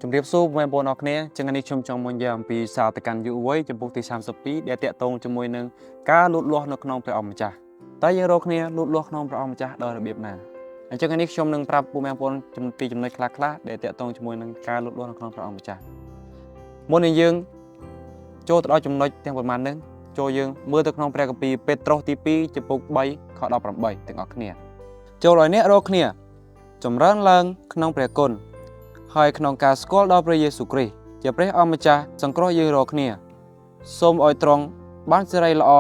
ជំរាបសួរបងប្អូនអរគ្នាចឹងនេះខ្ញុំចង់មកនិយាយអំពីសារតកាន់យុវវ័យចំពោះទី32ដែលតាក់ទងជាមួយនឹងការលូតលាស់នៅក្នុងព្រះអង្គម្ចាស់តើយើងរកគ្នាលូតលាស់ក្នុងព្រះអង្គម្ចាស់ដោយរបៀបណាអញ្ចឹងនេះខ្ញុំនឹងប្រាប់បងប្អូនពីចំណុចខ្លះៗដែលតាក់ទងជាមួយនឹងការលូតលាស់នៅក្នុងព្រះអង្គម្ចាស់មុននឹងយើងចូលទៅដល់ចំណុចទាំងប៉ុន្មានហ្នឹងចូលយើងមើលទៅក្នុងព្រះគម្ពីរពេត្រុសទី2ចំពុក3ខ18ទាំងអស់គ្នាចូលឲ្យអ្នករកគ្នាចម្រើនឡើងក្នុងព្រះគុណហើយក្នុងការស្គាល់ដល់ព្រះយេស៊ូវគ្រីស្ទជាព្រះអម្ចាស់សង្គ្រោះយើងរាល់គ្នាសូមឲ្យទ្រង់បានសេរីល្អ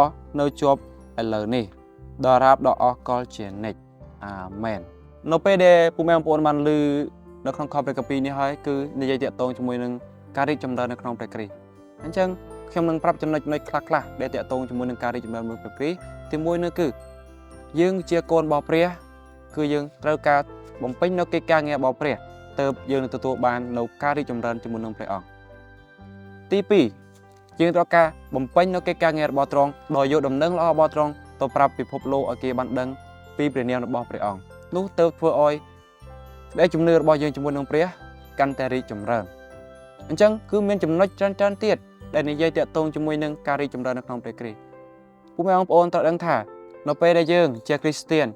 នៅជាប់ឥឡូវនេះដល់រាបដល់អស់កលជានិច្ចអាមែននៅពេលដែលពួកបងប្អូនបានឮនៅក្នុងខព្រះគម្ពីរនេះហើយគឺនិយាយតាក់ទងជាមួយនឹងការរីកចម្រើននៅក្នុងព្រះគ្រីស្ទអញ្ចឹងខ្ញុំនឹងប្រាប់ចំណុចខ្លះៗដែលតាក់ទងជាមួយនឹងការរីកចម្រើនរបស់ព្រះគ្រីស្ទទីមួយនោះគឺយើងជាកូនរបស់ព្រះគឺយើងត្រូវការបំពេញនៅកិច្ចការងាររបស់ព្រះទើបយើងនឹងទទួលបាននៅការរីកចម្រើនជាមួយនឹងព្រះអង្គទី2យើងត្រូវការបំពេញនៅកិច្ចការងាររបស់ទ្រង់ដោយយកដំណឹងល្អរបស់ទ្រង់ទៅប្រាប់ពិភពលោកឲ្យគេបានដឹងពីព្រះនាមរបស់ព្រះអង្គនោះទើបធ្វើឲ្យក្តីជំនឿរបស់យើងជាមួយនឹងព្រះកាន់តែរីកចម្រើនអញ្ចឹងគឺមានចំណុចច្រើនទៀតដែលនិយាយតាក់ទងជាមួយនឹងការរីកចម្រើននៅក្នុងព្រះគ្រីស្ទពួកបងប្អូនត្រូវដឹងថានៅពេលដែលយើងជាគ្រីស្ទាន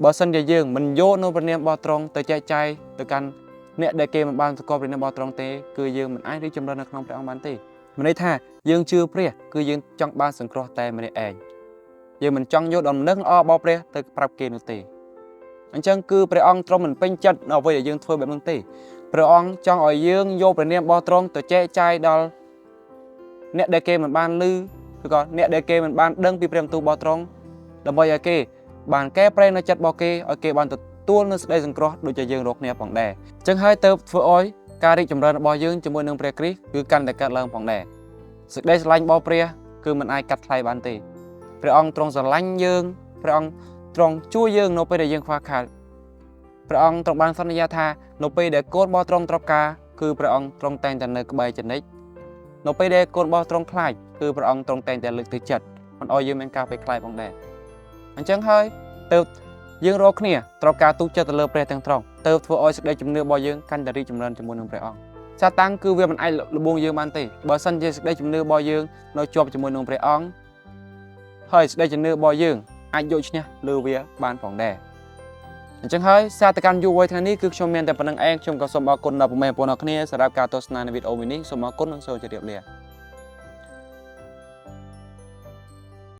បើសិនជាយើងមិនយកនៅព្រះនាមរបស់ទ្រង់ទៅចែកចាយទៅកាន់អ្នកដែលគេមិនបានស្គាល់ព្រះនាមរបស់ទ្រង់ទេគឺយើងមិនអាចរីកចម្រើននៅក្នុងព្រះអង្គបានទេមានន័យថាយើងជឿព្រះគឺយើងចង់បានសង្គ្រោះតែម្នាក់ឯងយើងមិនចង់យកដំណឹងល្អរបស់ព្រះទៅប្រាប់គេនោះទេអញ្ចឹងគឺព្រះអង្គទ្រង់មិនពេញចិត្តនៅអ្វីដែលយើងធ្វើបែបនោះទេព្រះអង្គចង់ឲ្យយើងយកព្រះនាមរបស់ទ្រង់ទៅចែកចាយដល់អ្នកដែលគេមិនបានឮឬក៏អ្នកដែលគេមិនបានដឹងពីព្រះបន្ទូលរបស់ទ្រង់ដើម្បីឲ្យគេបានកែប្រែនៅចិត្តរបស់គេឲ្យគេបានទទួលនូវសេចក្តីសង្គ្រោះដូចជាយើងរកគ្នាផងដែរអញ្ចឹងហើយទៅធ្វើឲ្យការរីកចម្រើនរបស់យើងជាមួយនឹងព្រះគ្រីស្ទគឺកាន់តែកើតឡើងផងដែរសេចក្តីស្រឡាញ់របស់ព្រះគឺមិនអាចកាត់ថ្លៃបានទេព្រះអង្គទ្រង់ស្រឡាញ់យើងព្រះអង្គទ្រង់ជួយយើងនៅពេលដែលយើងខ្វះខាតព្រះអង្គទ្រង់បានសន្យាថានៅពេលដែលកូនរបស់ទ្រង់ត្រូវការគឺព្រះអង្គទ្រង់តែងតែនៅក្បែរជានិច្ចនៅពេលដែលកូនរបស់ទ្រង់ខ្លាចគឺព្រះអង្គទ្រង់តែងតែលើកទឹកចិត្តមិនឲ្យយើងមានការភ័យខ្លាចផងដែរអញ្ចឹងហើយទៅយើងរកគ្នាត្រូវការទូចិត្តទៅលើព្រះទាំងត្រង់ទៅធ្វើឲ្យសេចក្តីជំនឿរបស់យើងកាន់តែរីកចម្រើនជាមួយនឹងព្រះអង្គសាតាំងគឺវាមិនអាចលបងយើងបានទេបើសិនជាសេចក្តីជំនឿរបស់យើងនៅជាប់ជាមួយនឹងព្រះអង្គហើយសេចក្តីជំនឿរបស់យើងអាចយកឈ្នះលើវាបានផងដែរអញ្ចឹងហើយសារតកាន់យុវវ័យថ្ងៃនេះគឺខ្ញុំមានតែប៉ុណ្្នឹងឯងខ្ញុំក៏សូមអរគុណដល់ពុកម៉ែបងប្អូនអរគ្នាសម្រាប់ការទស្សនានៃវីដេអូនេះសូមអរគុណនិងសូមជម្រាបលា